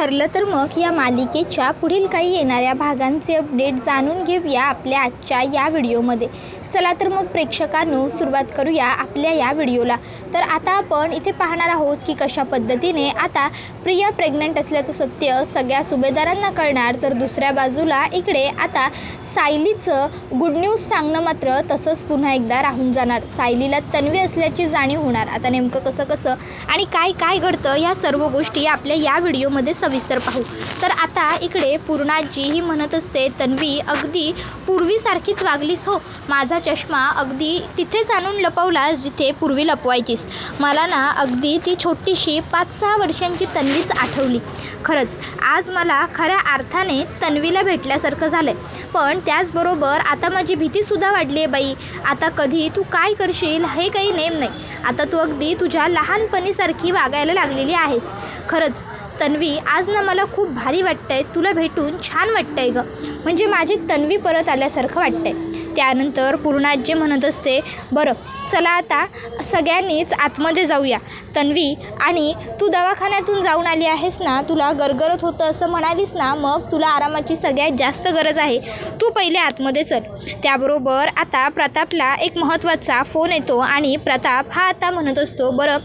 ठरलं तर मग या मालिकेच्या पुढील काही येणाऱ्या भागांचे अपडेट जाणून घेऊया आपल्या आजच्या या व्हिडिओमध्ये। चला तर मग प्रेक्षकांनो सुरुवात करूया आपल्या या व्हिडिओला। तर आता आपण इथे पाहणार आहोत की कशा पद्धतीने आता प्रिया प्रेग्नंट असल्याचं सत्य सगळ्या सुभेदारांना कळणार, तर दुसऱ्या बाजूला इकडे आता सायलीचं गुड न्यूज सांगणं मात्र तसंच पुन्हा एकदा राहून जाणार। सायलीला तन्वी असल्याची जाणीव होणार। आता नेमकं कसं आणि काय घडतं या सर्व गोष्टी आपल्या या व्हिडिओमध्ये सविस्तर पाहू। तर आता इकडे पूर्णाजी ही म्हणत असते, तन्वी अगदी पूर्वीसारखीच वागलीस हो, माझा चष्मा अगदी तिथेच आणून लपवलास जिथे पूर्वी लपवायचीस। मला ना अगदी ती छोटीशी 5-6 वर्षांची तन्वीच आठवली। खरंच आज मला खऱ्या अर्थाने तन्वीला भेटल्यासारखं झालंय, पण त्याचबरोबर आता माझी भीतीसुद्धा वाढली आहे बाई। आता कधी तू काय करशील हे काही नेम नाही। आता तू अगदी तुझ्या लहानपणीसारखी वागायला लागलेली आहेस। खरंच तन्वी आज ना मला खूप भारी वाटतंय, तुला भेटून छान वाटतंय ग, म्हणजे माझी तन्वी परत आल्यासारखं वाटतंय। त्यानंतर पूर्णाजी म्हणत असते, बरं चला आता सगळ्यांनीच आतमध्ये जाऊया। तन्वी, आणि तू दवाखान्यातून जाऊन आली आहेस ना, तुला गरगरत होतं असं म्हणालीस ना, मग तुला आरामाची सगळ्यात जास्त गरज आहे, तू पहिले आतमध्ये चल। त्याबरोबर आता प्रतापला एक महत्त्वाचा फोन येतो आणि प्रताप हा आता म्हणत असतो, बरं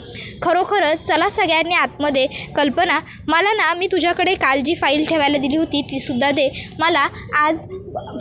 खरोखरच चला सगळ्यांनी आतमध्ये। कल्पना, मला ना मी तुझ्याकडे काल जी फाईल ठेवायला दिली होती तीसुद्धा दे, मला आज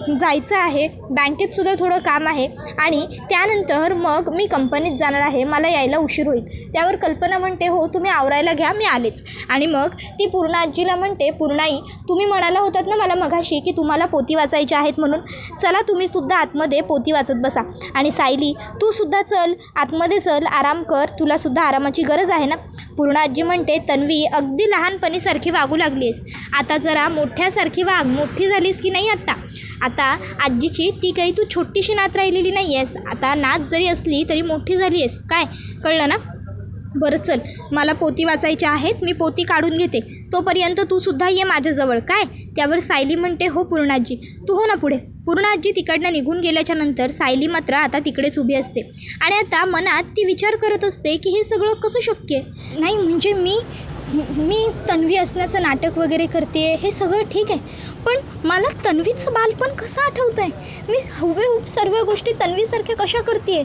जायचं आहे, बँकेतसुद्धा थोडं काम आहे आणि त्यानंतर मग मी कंपनीत जाणार आहे, मला यायला उशीर होईल। त्यावर कल्पना म्हणते, हो तुम्ही आवरायला घ्या, मी आलेच। आणि मग ती पूर्णाजीला म्हणते, पूर्णाई तुम्ही म्हणाला होतात ना मला मघाशी की तुम्हाला पोती वाचायचे आहेत म्हणून, चला तुम्हीसुद्धा आतमध्ये पोती वाचत बसा। आणि सायली तू सुद्धा चल आतमध्ये, चल आराम कर, तुलासुद्धा आरामाची गरज आहे ना। पूर्णाजी म्हणते, तन्वी अगदी लहानपणीसारखी वागू लागली आहेस, आता जरा मोठ्यासारखी वाग, मोठी झालीस की नाही आता आजीची ती काही तू छोटीशी नात राहिलेली नाही आहेस, आता नात जरी असली तरी मोठी झाली आहेस, काय कळलं ना। बरं चल, मला पोती वाचायचे आहेत, मी पोती काढून घेते, तोपर्यंत तू सुद्धा ये माझ्याजवळ, काय। त्यावर सायली म्हणते, हो पूर्णाजी तू हो ना पुढे। पूर्णाजी तिकडनं निघून गेल्याच्या नंतर सायली मात्र आता तिकडेच उभी असते आणि आता मनात ती विचार करत असते की हे सगळं कसं शक्य आहे। नाही म्हणजे मी तन्वी असण्याचं नाटक वगैरे करते, हे सगळं ठीक आहे, पण मला तन्वीचं बालपण कसं आठवतं आहे, मी हुबेहूब सर्व गोष्टी तन्वीसारख्या कशा करते आहे।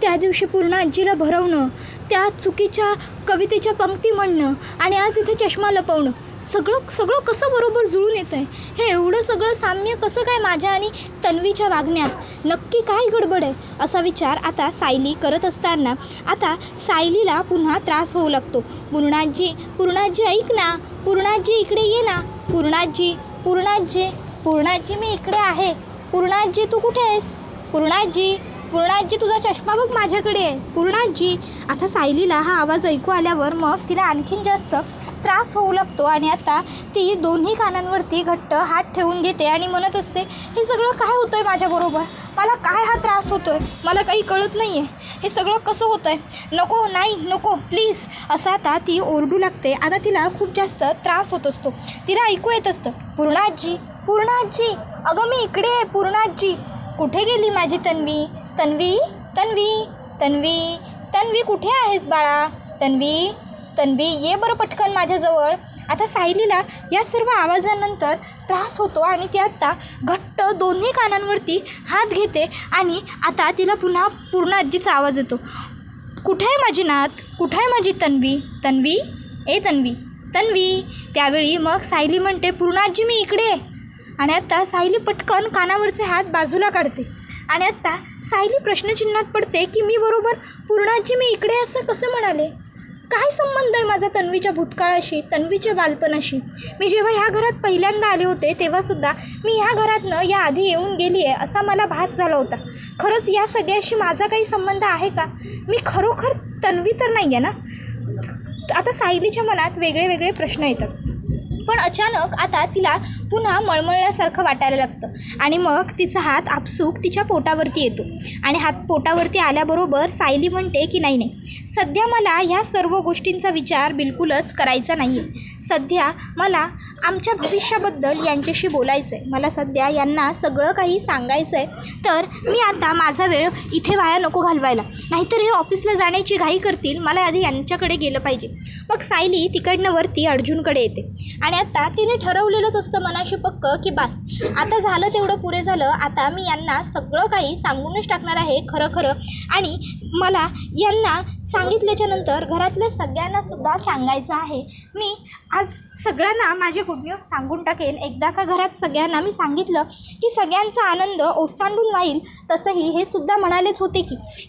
त्या दिवशी पूर्णाजीला भरवणं, त्या चुकीच्या कवितेच्या पंक्ती म्हणणं आणि आज इथे चष्मा लपवणं, सगळं कसं बरोबर जुळून येतं आहे। हे एवढं सगळं साम्य कसं काय माझ्या आणि तन्वीच्या वागण्यात, नक्की काय गडबड आहे असा विचार आता सायली करत असताना आता सायलीला पुन्हा त्रास होऊ लागतो। पूर्णाजी ऐक ना, पूर्णाजी इकडे ये ना, पूर्णाजी मी इकडे आहे, पूर्णाजी तू कुठे आहेस, पूर्णाजी तुझा चष्मा बघ माझ्याकडे आहे, पूर्णाजी। आता सायलीला हा आवाज ऐकू आल्यावर मग तिला आणखीन जास्त त्रास होऊ लागतो आणि आता ती दोन्ही कानांवरती घट्ट हात ठेवून घेते आणि म्हणत असते, हे सगळं काय होतं आहे माझ्याबरोबर, मला काय हा त्रास होतो आहे, मला काही कळत नाही आहे, हे सगळं कसं होतं आहे, नको नाही नको प्लीज, असं आता ती ओरडू लागते। आता तिला खूप जास्त त्रास होत असतो, तिला ऐकू येत असतं, पूर्णाजी अगं मी इकडे आहे, पूर्णाजी कुठे गेली माझी तन्वी कुठे आहेस बाळा, तन्वी ये बरं पटकन माझ्याजवळ। आता सायलीला या सर्व आवाजानंतर त्रास होतो आणि ती आता घट्ट दोन्ही कानांवरती हात घेते आणि आता तिला पुन्हा पूर्णाजीचा आवाज येतो, कुठे आहे माझी नात, कुठे आहे माझी तन्वी। त्यावेळी मग सायली म्हणते, पूर्णाजी मी इकडे आहे। आणि आता सायली पटकन कानावरचे हात बाजूला काढते आणि आता सायली प्रश्नचिन्हात पडते की मी बरोबर पूर्णाजी मी इकडे असं कसं म्हणाले, काय संबंध आहे माझा तन्वीच्या भूतकाळाशी, तन्वीच्या बालपणाशी। मी जेव्हा ह्या घरात पहिल्यांदा आले होते तेव्हासुद्धा मी ह्या घरातनं या आधी येऊन गेली आहे असा मला भास झाला होता। खरंच या सगळ्याशी माझा काही संबंध आहे का, मी खरोखर तन्वी तर नाही आहे ना। आता सायलीच्या मनात वेगळे प्रश्न येतात, पण अचानक आता तिला पुन्हा मळमळल्यासारखं वाटायला लागतं आणि मग तिचा हात आपसूक तिच्या पोटावरती येतो आणि हात पोटावरती आल्याबरोबर सायली म्हणते की नाही सध्या मला ह्या सर्व गोष्टींचा विचार बिलकुलच करायचा नाही आहे, सध्या मला आमच्या भविष्याबद्दल यांच्याशी बोलायचं आहे. मला सध्या यांना सगळं काही सांगायचं आहे. तर मी आता माझा वेळ इथे वाया नको घालवायला, नाहीतर हे ऑफिसला जाण्याची घाई करतील. मला आधी यांच्याकडे गेलं पाहिजे. मग सायली तिकडनं वरती अर्जुनकडे येते आणि आता तिने ठरवलेलंच असतं मनाशी पक्क की बस आता झालं तेवढं पुरे झालं. आता मी यांना सगळं काही सांगूनच टाकणार आहे खरं खरं. आणि मला यांना सांगितल्याच्या नंतर घरातल्या सगळ्यांनासुद्धा सांगायचं आहे. मी आज सगळ्यांना माझे गुड न्यूज सांगून टाकेन. एकदा का घरात सगळ्यांना मी सांगितलं की सगळ्यांचा आनंद ओसांडून वाईल. तसंही हे सुद्धा म्हणालेच होते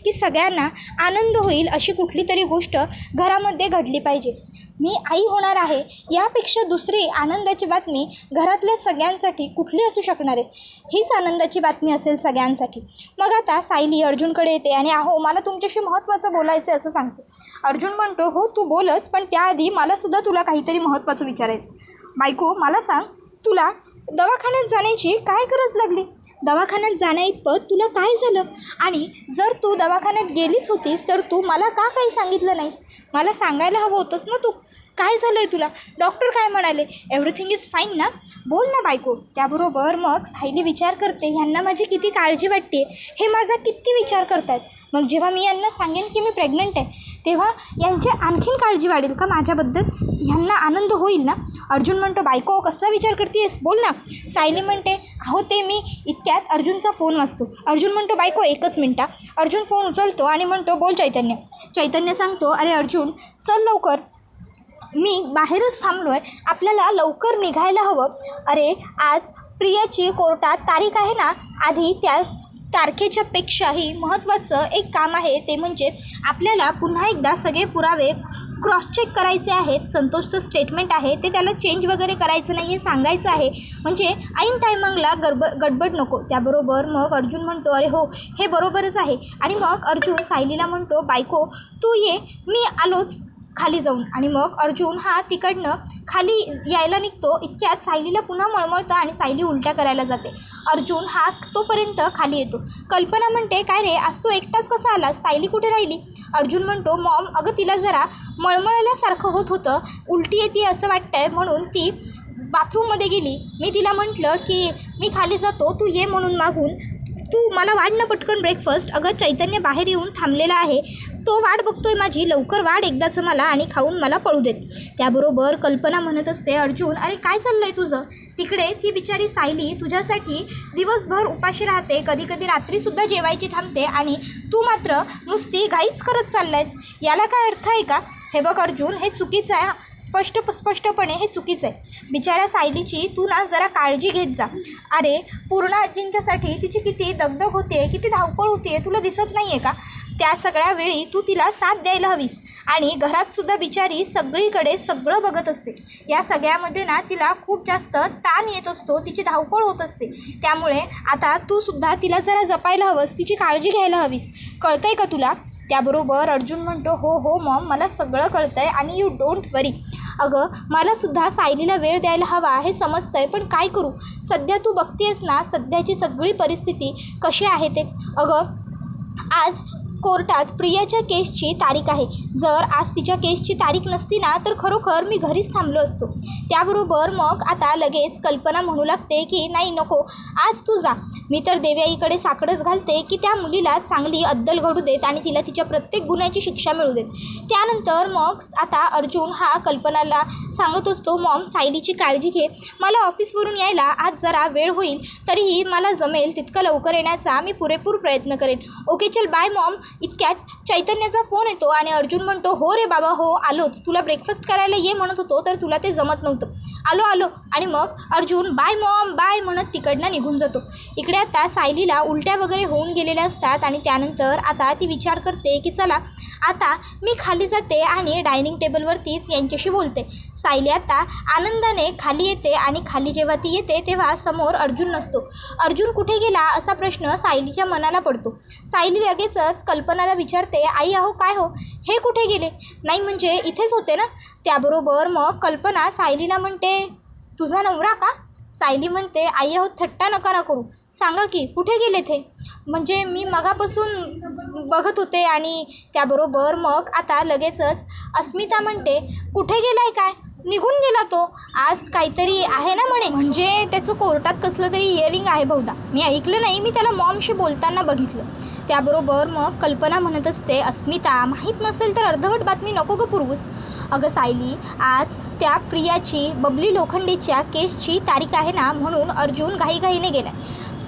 की सगळ्यांना आनंद होईल अशी कुठली तरी गोष्ट घरामध्ये घडली पाहिजे. मी आई होणार आहे यापेक्षा दुसरी आनंदाची बातमी घरातल्या सगळ्यांसाठी कुठली असू शकणार आहे. हीच आनंदाची बातमी असेल सगळ्यांसाठी. मग आता सायली अर्जुनकडे येते आणि अहो मला तुमच्याशी महत्त्वाचं बोलायचं आहे असं सांगते. अर्जुन म्हणतो हो तू बोलच, पण त्याआधी मलासुद्धा तुला काहीतरी महत्त्वाचं विचारायचं. बायको मला सांग, तुला दवाखान्यात जाण्याची काय गरज लागली? दवाखान्यात जाण्याइतपत तुला काय झालं? आणि जर तू दवाखान्यात गेलीच होतीस तर तू मला का काही सांगितलं नाहीस? मला सांगायला हवं होतंस ना तू. काय झालं आहे तुला? डॉक्टर काय म्हणाले? एव्हरीथिंग इज फाईन ना? बोल ना बायको. त्याबरोबर मग सायली विचार करते ह्यांना माझी किती काळजी वाटते, हे माझा किती विचार करतायत. मग जेव्हा मी यांना सांगेन की मी प्रेग्नंट आहे तेव्हा यांची आणखीन काळजी वाढेल का माझ्याबद्दल? ह्यांना आनंद होईल ना? अर्जुन म्हणतो बायको कसला विचार करतेस, बोल ना. सायली म्हणते अहो ते मी इतक्यात अर्जुनचा फोन वाजतो. अर्जुन म्हणतो बायको एकच मिनटा. अर्जुन फोन उचलतो आणि म्हणतो बोल चैतन्य. चैतन्य सांगतो अरे अर्जुन चल लवकर, मी बाहेरच थांबलो आहे, आपल्याला लवकर निघायला हवं. अरे आज प्रियाची कोर्टात तारीख आहे ना, आधी त्या तारखेच्या पेक्षाही महत्त्वाचं एक काम आहे. ते म्हणजे आपल्याला पुन्हा एकदा सगळे पुरावे क्रॉस चेक करायचे आहेत. संतोषचं स्टेटमेंट आहे ते त्याला चेंज वगैरे करायचं नाही हे सांगायचं आहे, म्हणजे ऐन टायमिंगला गडबड नको. त्याबरोबर मग अर्जुन म्हणतो अरे हो हे बरोबरच आहे. आणि मग अर्जुन सायलीला म्हणतो बायको तू ये, मी आलोच खाली जाऊन. आणि मग अर्जुन हा तिकडनं खाली यायला निघतो. इतक्यात सायलीला पुन्हा मळमळतं आणि सायली उलट्या करायला जाते. अर्जुन हा तोपर्यंत खाली येतो. कल्पना म्हणते काय रे आज तू एकटाच कसा आलास, सायली कुठे राहिली? अर्जुन म्हणतो मॉम अगं तिला जरा मळमळल्यासारखं होत होतं, उलटी येते असं वाटतंय म्हणून ती बाथरूममध्ये गेली. मी तिला म्हटलं की मी खाली जातो तू ये म्हणून मागून, तू मला वाढ ना पटकन ब्रेकफास्ट. अगं चैतन्य बाहेर येऊन थांबलेला आहे, तो वाट बघतोय माझी, लवकर वाढ एकदाचं मला आणि खाऊन मला पळू देत. त्याबरोबर कल्पना म्हणत असते अर्जुन अरे काय चाललं आहे तुझं? तिकडे ती बिचारी सायली तुझ्यासाठी दिवसभर उपाशी राहते, कधी कधी रात्रीसुद्धा जेवायची थांबते आणि तू मात्र नुसती घाईच करत चाललायस. याला काय अर्थ आहे का? हे बघ अर्जुन हे चुकीचं आहे, स्पष्टपणे हे चुकीचं आहे. बिचाऱ्या सायलीची तू ना जरा काळजी घेत जा. अरे पूर्ण आजींच्यासाठी तिची किती दगदग होते, किती धावपळ होते, तुला दिसत नाही आहे का? त्या सगळ्या वेळी तू तिला साथ द्यायला हवीस. आणि घरातसुद्धा बिचारी सगळीकडे सगळं बघत असते. या सगळ्यामध्ये ना तिला खूप जास्त ताण येत असतो, तिची धावपळ होत असते. त्यामुळे आता तू सुद्धा तिला जरा जपायला हवंस, तिची काळजी घ्यायला हवीस. कळतंय का तुला? त्याबरोबर अर्जुन म्हणतो हो हो मॉम मला सगळं कळतं आहे आणि यू डोंट वरी. अगं मलासुद्धा सायलीला वेळ द्यायला हवा हे समजतं आहे, पण काय करू? सध्या तू बघतेस ना सध्याची सगळी परिस्थिती कशी आहे ते. अगं आज कोर्टात प्रियाच्या केसची तारीख आहे. जर आज तिच्या केसची तारीख नसती ना तर खरोखर मी घरीच थांबलो असतो. त्याबरोबर मग आता लगेच कल्पना म्हणू लागते की नाही नको आज तू जा. मी तर देवयाईकडे साकडंच घालते की त्या मुलीला चांगली अद्दल घडू देत आणि तिला तिच्या प्रत्येक गुन्ह्याची शिक्षा मिळू देत. त्यानंतर मग आता अर्जुन हा कल्पनाला सांगत असतो मॉम सायलीची काळजी घे, मला ऑफिसवरून यायला आज जरा वेळ होईल, तरीही मला जमेल तितकं लवकर येण्याचा मी पुरेपूर प्रयत्न करेन. ओके चल बाय मॉम. इतक्यात चैतन्याचा फोन येतो आणि अर्जुन म्हणतो हो रे बाबा हो आलोच, तुला ब्रेकफास्ट करायला ये म्हणत होतो तर तुला ते जमत नव्हतं, आलो. आणि मग अर्जुन बाय मॉम बाय म्हणत तिकडनं निघून जातो. इकडे आता सायलीला उलट्या वगैरे होऊन गेलेल्या असतात आणि त्यानंतर आता ती विचार करते की चला आता मी खाली जाते आणि डायनिंग टेबलवरतीच यांच्याशी बोलते. सायली आता आनंदाने खाली येते आणि खाली जेव्हा ती येते तेव्हा समोर अर्जुन नसतो. अर्जुन कुठे गेला असा प्रश्न सायलीच्या मनाला पडतो. सायली लगेचच कल्पनाला विचारते आई अहो काय हो हे कुठे गेले? नाही म्हणजे इथेच होते ना. त्याबरोबर मग कल्पना सायलीला म्हणते तुझा नवरा का? सायली म्हणते आई अहो थट्टा नका ना करू, सांगा की कुठे गेले ते? म्हणजे मी मगापासून बघत होते. आणि त्याबरोबर मग आता लगेचच अस्मिता म्हणते कुठे गेलाय काय? निघून गेला तो. आज काहीतरी आहे ना म्हणे, म्हणजे त्याचं कोर्टात कसलं तरी हिअरिंग आहे बहुधा. मी ऐकलं नाही, मी त्याला मॉमशी बोलताना बघितलं. त्याबरोबर मग कल्पना म्हणत असते, अस्मिता माहीत नसेल तर अर्धवट बातमी नको गं पुरवूस. अगं सायली, आज त्या प्रियाची बबली लोखंडेच्या केसची तारीख आहे ना, म्हणून अर्जुन घाईघाईने गेला.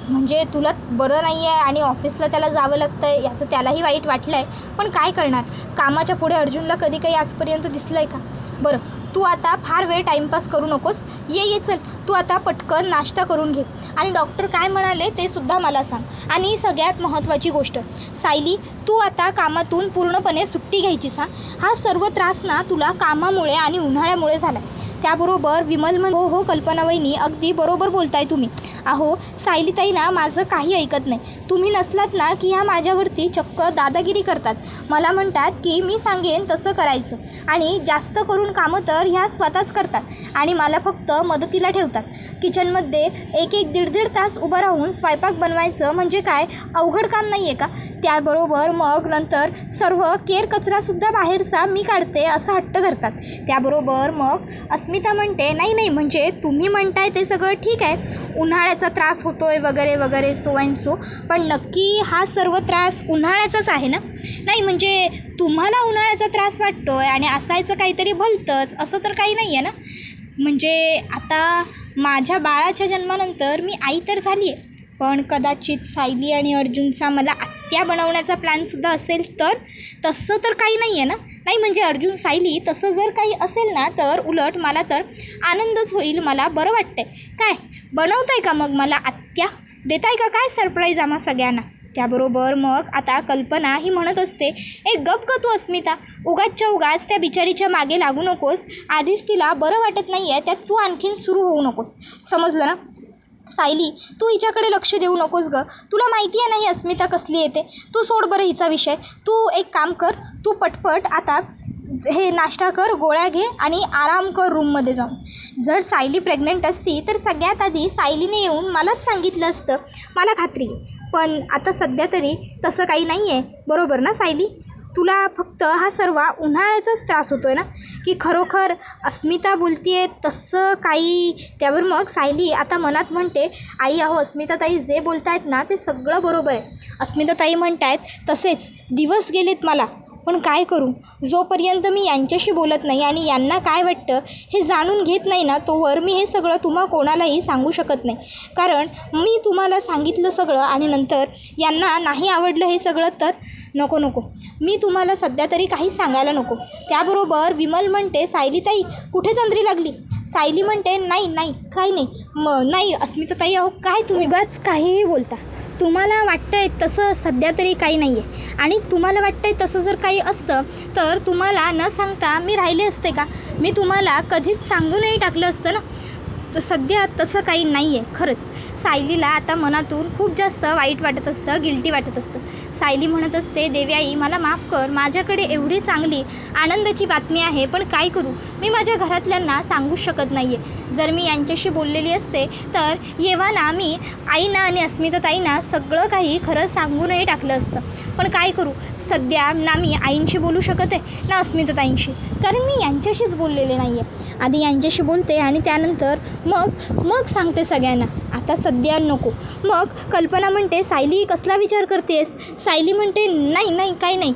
म्हणजे तुला बरं नाही आहे आणि ऑफिसला त्याला जावं लागतं आहे याचं त्यालाही वाईट वाटलं आहे. पण काय करणार, कामाच्या पुढे अर्जुनला कधी काही आजपर्यंत दिसलं आहे का? बरं, तू आता फार वेळ टाईमपास करू नकोस. ये चल, तू आता पटकन नाश्ता करून घे आणि डॉक्टर काय म्हणाले ते सुद्धा मला सांग. आणि सगळ्यात महत्त्वाची गोष्ट सायली, तू आता कामातून पूर्णपणे सुट्टी घ्यायचीस. हा सर्व त्रास ना तुला कामामुळे आणि उन्हाळ्यामुळे झाला. त्याबरोबर विमल हो कल्पना वहिनी, अगदी बरोबर बोलताय तुम्ही. अहो सायलीताई ना माझं काही ऐकत नाही. तुम्ही नसलात ना की ह्या माझ्यावरती चक्क दादागिरी करतात. मला म्हणतात की मी सांगेन तसं करायचं आणि जास्त करून कामं तर ह्या स्वतःच करतात आणि मला फक्त मदतीला ठेवतात. किचनमध्ये एक दीड तास उभं राहून स्वयंपाक बनवायचं म्हणजे काय अवघड काम नाही आहे का? त्याबरोबर मग नंतर सर्व केर कचरासुद्धा बाहेरचा मी काढते असं हट्ट धरतात. त्याबरोबर मग अस्मिता म्हणते, नाही म्हणजे तुम्ही म्हणताय ते सगळं ठीक आहे, उन्हाळ्याचा त्रास होतो आहे वगैरे वगैरे सो अँड सो, पण नक्की हा सर्व त्रास उन्हाळ्याचाच आहे ना? नाही म्हणजे तुम्हाला उन्हाळ्याचा त्रास वाटतो आहे आणि असायचं काहीतरी भलतंच असं तर काही नाही आहे ना? म्हणजे आता माझ्या बाळाच्या जन्मानंतर मी आई तर झाली आहे, पण कदाचित सायली आणि अर्जुनचा मला आत्या बनवण्याचा प्लॅनसुद्धा असेल तर तसं तर काही नाही आहे ना? नाही म्हणजे अर्जुन सायली तसं जर काही असेल ना तर उलट मला तर आनंदच होईल, मला बरं वाटतंय. काय बनवताय का मग मला आत्या? देताय का काय सरप्राईज आम्हा सगळ्यांना? त्याबरोबर मग आता कल्पना ही म्हणत असते, गप ग तू अस्मिता, उगाच त्या बिचारीच्या मागे लागू नकोस. आधीच तिला बरं वाटत नाही आहे, त्यात तू आणखीन सुरू होऊ नकोस, समजलं ना? सायली, तू हिच्याकडे लक्ष देऊ नकोस गं, तुला माहिती आहे नाही अस्मिता कसली येते. तू सोड बरं हिचा विषय. तू एक काम कर, तू पटपट आता हे नाश्ता कर, गोळ्या घे आणि आराम कर रूममध्ये जाऊन. जर सायली प्रेग्नंट असती तर सगळ्यात आधी सायलीने येऊन मलाच सांगितलं असतं, मला खात्री आहे. पण आता सध्या तरी तसं काही नाही आहे, बरोबर ना सायली? तुला फक्त हा सर्व उन्हाळ्याचाच त्रास होतो आहे ना, की खरोखर अस्मिता बोलती आहे तसं काही? त्यावर मग सायली आता मनात म्हणते, आई अहो अस्मिताताई जे बोलत आहेत ना ते सगळं बरोबर आहे. अस्मिताताई म्हणत आहेत तसेच दिवस गेलेत मला, पण काय करू, जोपर्यंत मी यांच्याशी बोलत नाही आणि यांना काय वाटतं हे जाणून घेत नाही ना तोवर मी हे सगळं तुम्हा कोणालाही सांगू शकत नाही. कारण मी तुम्हाला सांगितलं सगळं आणि नंतर यांना नाही आवडलं हे सगळं तर नको, मी तुम्हाला सध्या तरी काहीच सांगायला नको. त्याबरोबर विमल म्हणते, सायलीताई कुठे तंद्री लागली? सायली म्हणते, नाही काही नाही. नाही अस्मिताताई, अहो काय तुम्ही उगाच काहीही बोलता. तुम्हाला वाटतं आहे तसं सध्या तरी काही नाही आहे आणि तुम्हाला वाटतं आहे तसं जर काही असतं तर तुम्हाला न सांगता मी राहिले असते का? मी तुम्हाला कधीच सांगूनही टाकलं असतं ना. सध्या तसं काही नाही आहे खरंच. सायलीला आता मनातून खूप जास्त वाईट वाटत असतं, गिल्टी वाटत असतं. सायली म्हणत असते, देवी आई मला माफ कर, माझ्याकडे एवढी चांगली आनंदाची बातमी आहे, पण काय करू, मी माझ्या घरातल्यांना सांगू शकत नाही आहे. जर मी यांच्याशी बोललेली असते तर येवाना मी आईना आणि अस्मिताताईंना सगळं काही खरं सांगूनही टाकलं असतं. पण काय करू, सध्या ना मी आईंशी बोलू शकत आहे ना अस्मिताताईंशी, कारण मी यांच्याशीच बोललेले नाही आहे. आधी यांच्याशी बोलते आणि त्यानंतर मग सांगते सगळ्यांना, आता सध्या नको. मग कल्पना म्हणते, सायली कसला विचार करतेस? सायली म्हणते, नाही काही नाही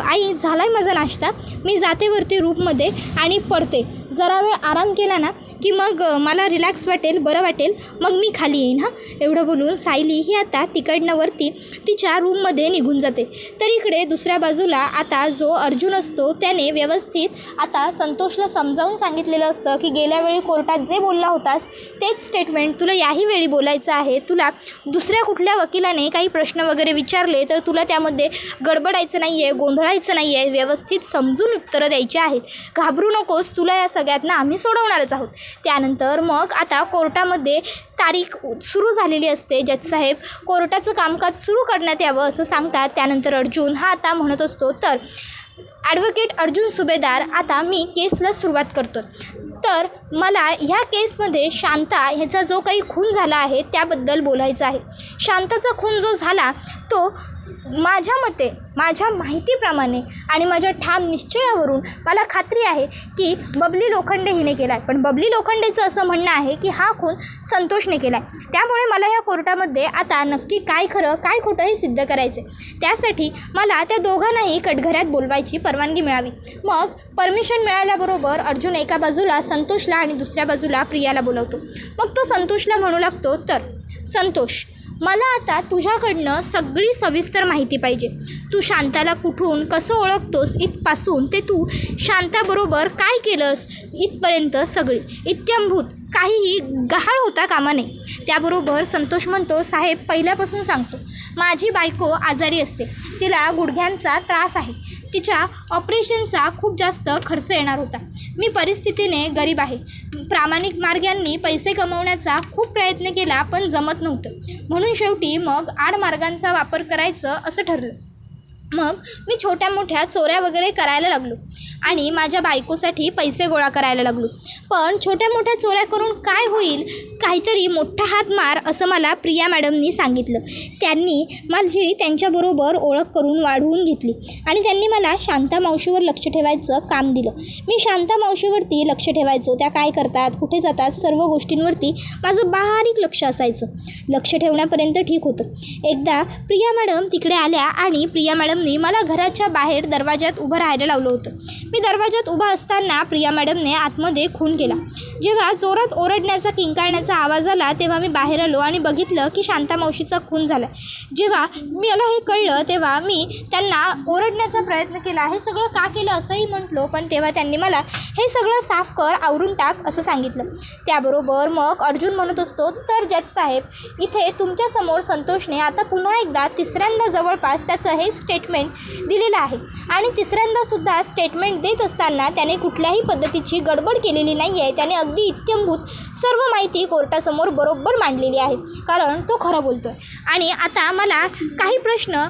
आई, झाला आहे माझा नाश्ता, मी जाते वरती रूममध्ये आणि पडते. जरा वेळ आराम केला ना की मग मला रिलॅक्स वाटेल, बरं वाटेल, मग मी खाली येईन. एवढं बोलून सायली ही आता तिकडनं वरती तिच्या रूममध्ये निघून जाते. तर इकडे दुसऱ्या बाजूला आता जो अर्जुन असतो त्याने व्यवस्थित आता संतोषला समजावून सांगितलेलं असतं की गेल्या वेळी कोर्टात जे बोलला होतास तेच स्टेटमेंट तुला याही वेळी बोलायचं आहे. तुला दुसऱ्या कुठल्या वकिलाने काही प्रश्न वगैरे विचारले तर तुला त्यामध्ये गडबडायचं नाही आहे, गोंधळायचं नाही आहे, व्यवस्थित समजून उत्तरं द्यायची आहेत. घाबरू नकोस, तुला या सगळ्यातनं आम्ही सोडवणारच आहोत. त्यानंतर मग आता कोर्टामध्ये तारीख सुरू झालेली असते. जज साहेब कोर्टाचं कामकाज सुरू करण्यात यावं असं सांगतात. त्यानंतर अर्जुन हा आता म्हणत असतो, तर ॲडव्होकेट अर्जुन सुभेदार, आता मी केसला सुरुवात करतो. तर मला ह्या केसमध्ये शांता ह्याचा जो काही खून झाला आहे त्याबद्दल बोलायचं आहे. शांताचा खून जो झाला तो माझ्या मते, माझ्या माहितीप्रमाणे आणि माझ्या ठाम निश्चयावरून मला खात्री आहे की बबली लोखंडे हिने केला आहे. पण बबली लोखंडेचं असं म्हणणं आहे की हा खून संतोषने केला आहे. त्यामुळे मला या कोर्टामध्ये आता नक्की काय खरं काय खोटं हे सिद्ध करायचे. त्यासाठी मला त्या दोघांनाही कटघऱ्यात बोलवायची परवानगी मिळावी. मग परमिशन मिळाल्याबरोबर अर्जुन एका बाजूला संतोषला आणि दुसऱ्या बाजूला प्रियाला बोलवतो. मग तो संतोषला म्हणू लागतो, तर संतोष, मला आता तुझ्याकडनं सगळी सविस्तर माहिती पाहिजे. तू शांताला कुठून कसं ओळखतोस इथपासून ते तू शांताबरोबर काय केलंस इथपर्यंत सगळी इत्थंभूत काहीही गहाळ होता कामा नये. त्याबरोबर संतोष म्हणतो, साहेब, पहिल्यापासून सांगतो, माझी बायको आजारी असते. तिला गुडघ्यांचा त्रास आहे. तिच्या ऑपरेशनचा खूप जास्त खर्च येणार होता. मी परिस्थितीने गरीब आहे. प्रामाणिक मार्गांनी पैसे कमवण्याचा खूप प्रयत्न केला पण जमत नव्हतं. म्हणून शेवटी मग आडमार्गांचा वापर करायचं असं ठरलं. मग मी छोट्या मोठ्या चोऱ्या वगैरे करायला लागलो आणि माझ्या बायकोसाठी पैसे गोळा करायला लागलो. पण छोट्या मोठ्या चोऱ्या करून काय होईल, काहीतरी मोठा हात मार असं मला प्रिया मॅडमनी सांगितलं. त्यांनी माझी त्यांच्याबरोबर ओळख करून वाढवून घेतली आणि त्यांनी मला शांता मावशीवर लक्ष ठेवायचं काम दिलं. मी शांता मावशीवरती लक्ष ठेवायचो. त्या काय करतात, कुठे जातात, सर्व गोष्टींवरती माझं बारीक लक्ष असायचं. लक्ष ठेवण्यापर्यंत ठीक होतं. एकदा प्रिया मॅडम तिकडे आल्या आणि प्रिया मॅडमनी मला घराच्या बाहेर दरवाजात उभं राहायला लावलं होतं. मी दरवाजात उभा असताना प्रिया मॅडमने आतमध्ये खून केला. जेव्हा जोरात ओरडण्याचा किंकाळण्याचा आवाज आला तेव्हा मी बाहेर आलो आणि बघितलं की शांता मावशीचा खून झाला. जेव्हा मला हे कळलं तेव्हा मी त्यांना ओरडण्याचा प्रयत्न केला. हे सगळं का केलं असंही म्हटलो, पण तेव्हा त्यांनी मला हे सगळं साफ कर, आवरून टाक असं सांगितलं. त्याबरोबर मग अर्जुन म्हणत असतो, तर जज साहेब, इथे तुमच्यासमोर संतोषने आता पुन्हा एकदा तिसऱ्यांदा जवळपास त्याचं हे स्टेटमेंट दिलेलं आहे आणि तिसऱ्यांदासुद्धा स्टेटमेंट देत असताना त्याने कुठल्याही पद्धतीची गडबड केलेली नाही आहे. त्याने अगदी इत्थंभूत सर्व माहिती कोर्टासमोर बरोबर मांडलेली आहे, कारण तो खरं बोलतो आहे. आणि आता मला काही प्रश्न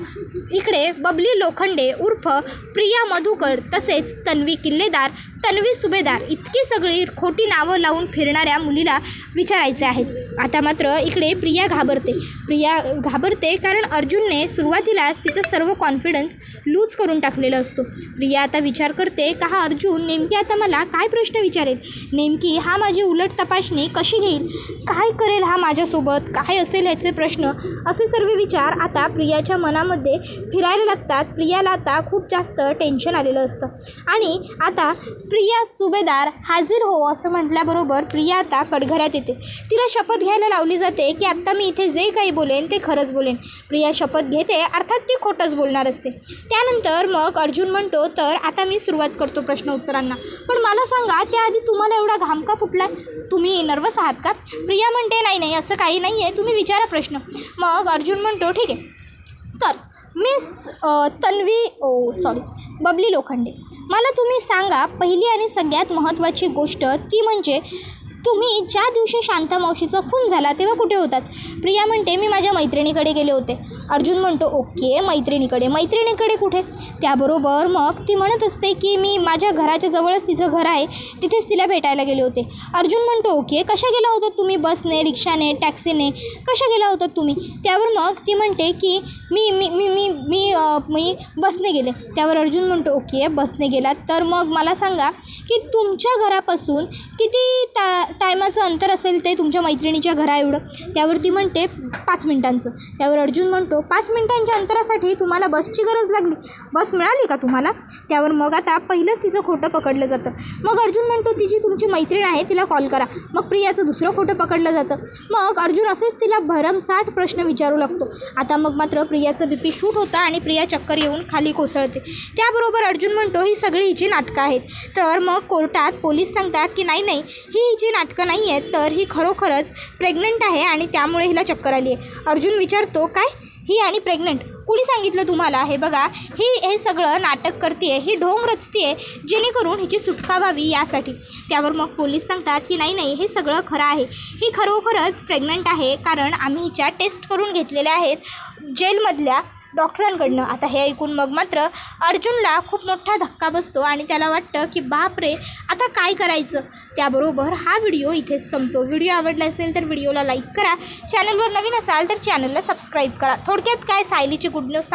इकडे बबली लोखंडे उर्फ प्रिया मधुकर तसेच तन्वी किल्लेदार, तन्वी सुभेदार इतकी सगळी खोटी नावं लावून फिरणाऱ्या मुलीला विचारायचे आहेत. आता मात्र इकडे प्रिया घाबरते कारण अर्जुनने सुरुवातीलाच तिचं सर्व कॉन्फिडन्स लूज करून टाकलेलं असतो. प्रिया आता विचार करते का हा अर्जुन नेमकी आता मला काय प्रश्न विचारेल, नेमकी हा माझी उलट तपासणी कशी घेईल, काय करेल हा माझ्यासोबत, काय असेल ह्याचे प्रश्न, असे सर्व विचार आता प्रियाच्या मनामध्ये फिरायला लागतात. प्रियाला आता खूप जास्त टेन्शन आलेलं असतं आणि आता प्रिया सुभेदार हाजीर हो असं म्हटल्याबरोबर प्रिया आता कटघऱ्यात येते. तिला शपथ घ्यायला लावली जाते की आत्ता मी इथे जे काही बोलेन ते खरंच बोलेन. प्रिया शपथ घेते, अर्थात ती खोटंच बोलणार असते. त्यानंतर मग अर्जुन म्हणतो, तर आता मी सुरुवात करतो प्रश्न उत्तरांना, पण मला सांगा त्याआधी तुम्हाला एवढा घाम का फुटला, तुम्ही नर्वस आहात का? प्रिया म्हणते, नाही असं काही नाही आहे, तुम्ही विचारा प्रश्न. मग अर्जुन म्हणतो, ठीक आहे, तर मिस बबली लोखंडे, मला तुम्ही सांगा, पहिली आणि सगळ्यात महत्त्वाची गोष्ट ती म्हणजे तुम्ही ज्या दिवशी शांता मावशीचा खून झाला तेव्हा कुठे होतात? प्रिया म्हणते, मी माझ्या मैत्रिणीकडे गेले होते. अर्जुन म्हणतो, ओके, मैत्रिणीकडे कुठे? त्याबरोबर मग ती म्हणत असते की मी माझ्या घराच्या जवळच तिचं घर आहे, तिथेच तिला भेटायला गेले होते. अर्जुन म्हणतो, ओके, कशा गेला होतात तुम्ही, बसने, रिक्षाने, टॅक्सीने, कशा गेला होतात तुम्ही? त्यावर मग ती म्हणते की मी मी मी मी मी मी बसने गेले. त्यावर अर्जुन म्हणतो, ओके, बसने गेलात, तर मग मला सांगा की तुमच्या घरापासून किती टायमाचं अंतर असेल ते तुमच्या मैत्रिणीच्या घरा एवढं? त्यावर ती म्हणते 5 मिनिटांचं. त्यावर अर्जुन म्हणतो, 5 मिनिटांच्या अंतरासाठी तुम्हाला बसची गरज लागली, बस मिळाली का तुम्हाला? त्यावर मग आता पहिलंच तिचं खोटं पकडलं जातं. मग अर्जुन म्हणतो, ती जी तुमची मैत्रीण आहे तिला कॉल करा. मग प्रियाचं दुसरं खोटं पकडलं जातं. मग अर्जुन असेच तिला भरमसाठ प्रश्न विचारू लागतो. आता मग मात्र प्रियाचं BP शूट होतं आणि प्रिया चक्कर येऊन खाली कोसळते. त्याबरोबर अर्जुन म्हणतो, ही सगळी हिची नाटकं आहेत. तर मग कोर्टात पोलीस सांगतात की नाही ही हिची नाटकं नाही आहेत, तर ही खरोखरच प्रेग्नंट आहे आणि त्यामुळे हिला चक्कर आली आहे. अर्जुन विचारतो, काय ही आणि प्रेग्नंट? कुणी सांगितलं तुम्हाला? हे बघा, हे सगळं नाटक करते, ही ढोंग रचते जेणेकरून हिची सुटका व्हावी यासाठी. त्यावर मग पोलीस सांगतात की नाही हे सगळं खरं आहे, ही खरोखरच प्रेग्नंट आहे, कारण आम्ही हिच्या टेस्ट करून घेतलेल्या आहेत जेलमधल्या डॉक्टरांकडनं. आता हे ऐकून मग मात्र अर्जुनला खूप मोठा धक्का बसतो आणि त्याला वाटतं की बापरे, आता काय करायचं. त्याबरोबर हा व्हिडिओ इथेच संपतो. व्हिडिओ आवडला असेल तर व्हिडिओला लाईक करा. चॅनलवर नवीन असाल तर चॅनलला सबस्क्राईब करा. थोडक्यात काय, सायलीची गुड न्यूज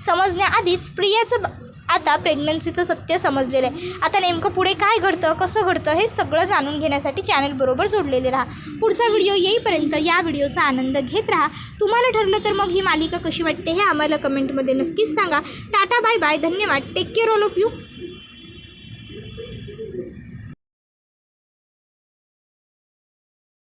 समजण्याआधीच प्रियाचं आता प्रेग्नन्सीचं सत्य समजलेलं आहे. आता नेमकं पुढे काय घडतं, कसं घडतं हे सगळं जाणून घेण्यासाठी चॅनलबरोबर जोडलेले राहा. पुढचा व्हिडिओ येईपर्यंत या व्हिडिओचा आनंद घेत राहा. तुम्हाला ठरलं तर मग ही मालिका कशी वाटते हे आम्हाला कमेंटमध्ये नक्कीच सांगा. टाटा, बाय बाय, धन्यवाद, take care all of you.